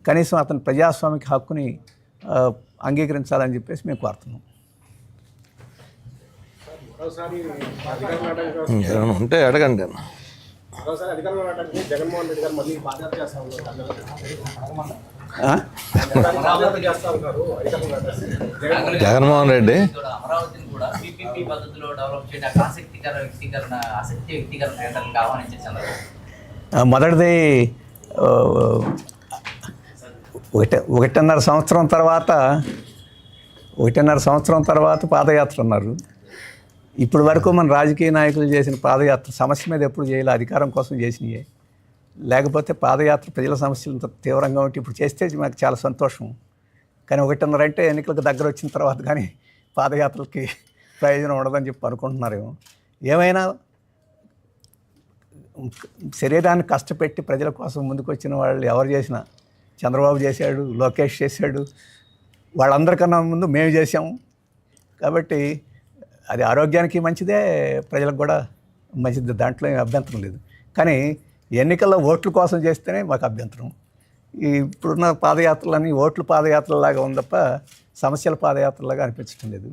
కనీసం అతని ప్రజాస్వామిక హక్కుని అంగీకరించాలని చెప్పేసి మేము కోరుతున్నాం. ఉంటే అడగండి. జగన్మోహన్ రెడ్డి గారు మళ్ళీ పాదయాత్ర చేస్తా జగన్మోహన్ రెడ్డి అమరావతిని కూడా పీపీపీ పద్ధతిలో డెవలప్ చేయడానికి ఆసక్తి వ్యక్తీకరణ కేంద్రానికి ఆహ్వానించారు. మొదటిది ఒకటిన్నర సంవత్సరం తర్వాత పాదయాత్ర అన్నారు. ఇప్పటి వరకు మన రాజకీయ నాయకులు చేసిన పాదయాత్ర సమస్య మీద ఎప్పుడు చేయాలి, అధికారం కోసం చేసినాయే. లేకపోతే పాదయాత్ర ప్రజల సమస్యలు ఇంత తీవ్రంగా ఉంటే ఇప్పుడు చేస్తే మాకు చాలా సంతోషం. కానీ 1.5 అంటే ఎన్నికలకు దగ్గర వచ్చిన తర్వాత కానీ పాదయాత్రలకి ప్రయోజనం ఉండదని చెప్పి అనుకుంటున్నారేమో. ఏమైనా శరీరాన్ని కష్టపెట్టి ప్రజల కోసం ముందుకు వచ్చిన వాళ్ళు ఎవరు చేసినా, చంద్రబాబు చేశాడు, లోకేష్ చేశాడు, వాళ్ళందరికన్నా ముందు మేము చేసాము. కాబట్టి అది ఆరోగ్యానికి మంచిదే, ప్రజలకు కూడా మంచిది, దాంట్లో ఏం అభ్యంతరం లేదు. కానీ ఎన్నికల్లో ఓట్ల కోసం చేస్తేనే మాకు అభ్యంతరం. ఇప్పుడున్న పాదయాత్రలన్నీ ఓట్ల పాదయాత్రలాగా ఉంది తప్ప సమస్యల పాదయాత్రలాగా అనిపించడం లేదు.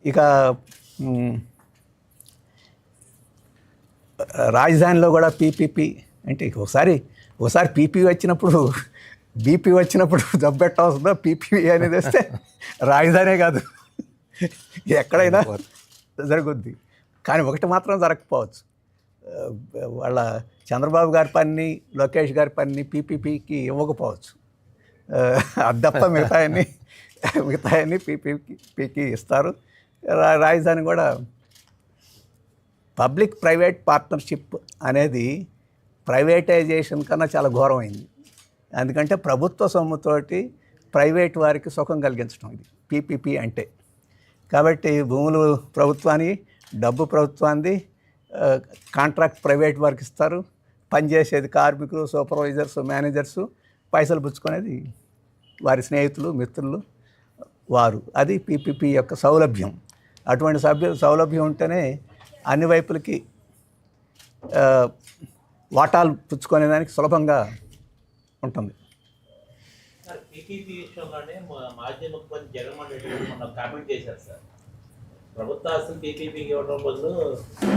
ఇక రాజధానిలో కూడా పీపీపీ అంటే ఒకసారి పీపీ వచ్చినప్పుడు బీపీ వచ్చినప్పుడు జబ్బెట్టవస్తుందో పీపీ అనేది వస్తే రాజధానే కాదు ఎక్కడైనా జరుగుద్ది. కానీ ఒకటి మాత్రం జరగకపోవచ్చు, వాళ్ళ చంద్రబాబు గారి పని, లోకేష్ గారి పని పీపీపీకి ఇవ్వకపోవచ్చు. అది తప్ప మిగతాయన్ని పీపీపీకి ఇస్తారు. రాజధాని కూడా పబ్లిక్ ప్రైవేట్ పార్ట్నర్షిప్ అనేది ప్రైవేటైజేషన్ కన్నా చాలా ఘోరమైంది. ఎందుకంటే ప్రభుత్వ సొమ్ముతోటి ప్రైవేట్ వారికి సుఖం కలిగించడం ఇది పీపీపీ అంటే. కాబట్టి భూములు ప్రభుత్వానికి, డబ్బు ప్రభుత్వానికి, కాంట్రాక్ట్ ప్రైవేట్ వారికి ఇస్తారు, పనిచేసేది కార్మికులు, సూపర్వైజర్స్, మేనేజర్సు, పైసలు పుచ్చుకునేది వారి స్నేహితులు, మిత్రులు వారు. అది పీపీపీ యొక్క సౌలభ్యం. అటువంటి సౌలభ్యం ఉంటేనే అన్ని వైపులకి వాటాలు పుచ్చుకునేదానికి సులభంగా ఉంటుంది. పీపీపీ విషయంలోనే మాజీ ముఖ్యమంత్రి జగన్మోహన్ రెడ్డి మొన్న కామెంట్ చేశారు సార్, ప్రభుత్వ ఆస్తులు పీపీపీకి ఇవ్వడం బదులు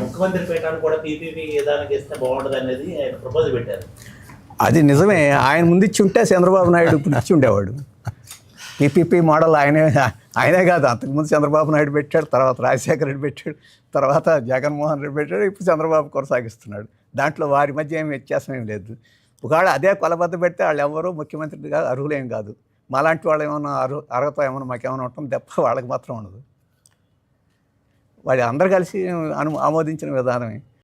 ముఖ్యమంత్రి పీఠాన్ని కూడా పీపీపీ విధానం ఇస్తే బాగుంటుంది అనేది ఆయన ప్రపోజల్ పెట్టారు. అది నిజమే. ఆయన ముందు ఇచ్చి ఉంటే చంద్రబాబు నాయుడు ఇప్పుడు ఇచ్చి ఉండేవాడు. పీపీపీ మోడల్ ఆయనే కాదు, అంతకుముందు చంద్రబాబు నాయుడు పెట్టాడు, తర్వాత రాజశేఖర రెడ్డి పెట్టాడు, తర్వాత జగన్మోహన్ రెడ్డి పెట్టాడు, ఇప్పుడు చంద్రబాబు కొనసాగిస్తున్నాడు. దాంట్లో వారి మధ్య ఏమి వ్యత్యాసం ఏం లేదు. ఒకవేళ అదే కొలబద్ద పెడితే వాళ్ళు ఎవరూ ముఖ్యమంత్రిగా అర్హులేం కాదు. మాలాంటి వాళ్ళు ఏమన్నా అర్హత ఏమన్నా మాకేమైనా ఉంటుంది తప్ప వాళ్ళకి మాత్రం ఉండదు. వాళ్ళు అందరూ కలిసి ఆమోదించిన విధానమే.